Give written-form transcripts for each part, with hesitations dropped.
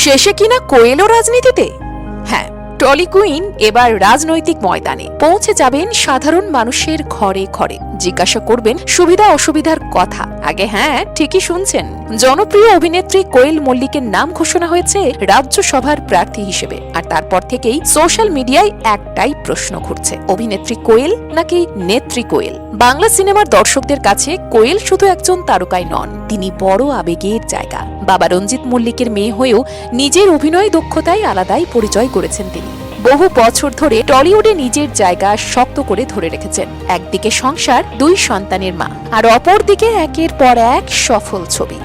শেষে কিনা কোয়েলও রাজনীতিতে? হ্যাঁ, টলি কুইন এবার রাজনৈতিক ময়দানে পৌঁছে যাবেন সাধারণ মানুষের ঘরে ঘরে, জিজ্ঞাসা করবেন সুবিধা অসুবিধার কথা। আগে হ্যাঁ, ঠিকই শুনছেন, জনপ্রিয় অভিনেত্রী কোয়েল মল্লিকের নাম ঘোষণা হয়েছে রাজ্যসভার প্রার্থী হিসেবে। আর তারপর থেকেই সোশ্যাল মিডিয়ায় একটাই প্রশ্ন ঘুরছে, অভিনেত্রী কোয়েল নাকি নেত্রী কোয়েল? বাংলা সিনেমার দর্শকদের কাছে কোয়েল শুধু একজন তারকাই নন, তিনি বড় আবেগের জায়গা। বাবা রঞ্জিত মল্লিকের মেয়ে হয়েও নিজের অভিনয় দক্ষতায় আলাদাই পরিচয় করেছেন তিনি। বহু বছর ধরে টলিউডে নিজের জায়গা শক্ত করে ধরে রেখেছেন। একদিকে সংসার, 2 সন্তানের মা, আর অপরদিকে একের পর এক সফল ছবি।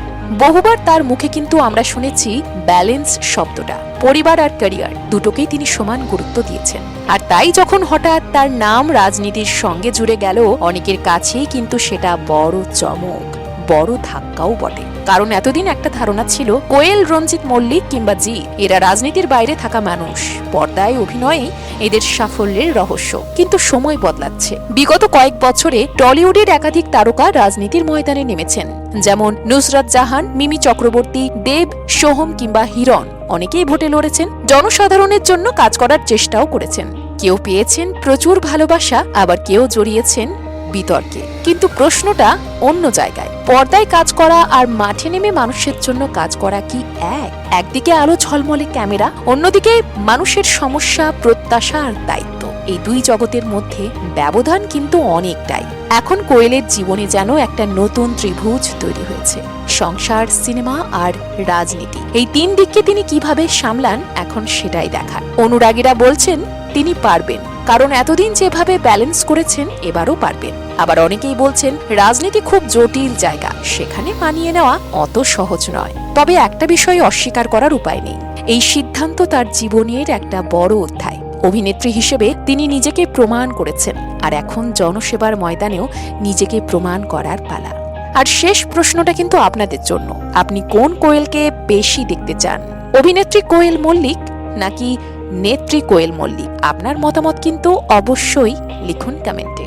বহুবার তার মুখে কিন্তু আমরা শুনেছি ব্যালেন্স শব্দটা। পরিবার আর ক্যারিয়ার দুটোকেই তিনি সমান গুরুত্ব দিয়েছেন। আর তাই যখন হঠাৎ তার নাম রাজনীতির সঙ্গে জুড়ে গেল, অনেকের কাছেই কিন্তু সেটা বড় চমক, বড় ধাক্কাও বটে। কারণ এতদিন একটা ধারণা ছিল কোয়েল, রঞ্জিত মল্লিক কিংবা জিৎ এরা রাজনীতির বাইরে থাকা মানুষ, পর্দায় অভিনয়ে এদের সাফল্যের রহস্য। কিন্তু সময় বদলাচ্ছে। বিগত কয়েক বছরে টলিউডের একাধিক তারকা রাজনীতির ময়দানে নেমেছেন, যেমন নুসরাত জাহান, মিমি চক্রবর্তী, দেব, সোহম কিংবা হিরণ। অনেকেই ভোটে লড়েছেন, জনসাধারণের জন্য কাজ করার চেষ্টাও করেছেন। কেউ পেয়েছেন প্রচুর ভালোবাসা, আবার কেউ জড়িয়েছেন বিতর্কে। কিন্তু প্রশ্নটা অন্য জায়গায়। পর্দায় কাজ করা আর মাঠে নেমে মানুষের জন্য কাজ করা কি এক? একদিকে আলো ঝলমলে ক্যামেরা, অন্যদিকে মানুষের সমস্যা, প্রত্যাশা আর দায়িত্ব। এই 2 জগতের মধ্যে ব্যবধান কিন্তু অনেকটাই। এখন কোয়েলের জীবনে যেন একটা নতুন ত্রিভুজ তৈরি হয়েছে, সংসার, সিনেমা আর রাজনীতি। এই 3 দিককে তিনি কিভাবে সামলান, এখন সেটাই দেখার। অনুরাগীরা বলছেন তিনি পারবেন, কারণ এতদিন যেভাবে ব্যালেন্স করেছেন এবারও পারবেন। আবার অনেকেই বলছেন রাজনীতি খুব জটিল জায়গা, সেখানে মানিয়ে নেওয়া অত সহজ নয়। তবে একটা বিষয় অস্বীকার করার উপায় নেই, এই সিদ্ধান্ত তার জীবনের একটা বড় অধ্যায়। অভিনেত্রী হিসেবে তিনি নিজেকে প্রমাণ করেছেন, আর এখন জনসেবার ময়দানেও নিজেকে প্রমাণ করার পালা। আর শেষ প্রশ্নটা কিন্তু আপনাদের জন্য, আপনি কোন কোয়েলকে বেশি দেখতে চান? অভিনেত্রী কোয়েল মল্লিক নাকি নেত্রী কোয়েল মল্লিক? আপনার মতামত কিন্তু অবশ্যই লিখুন কমেন্টে।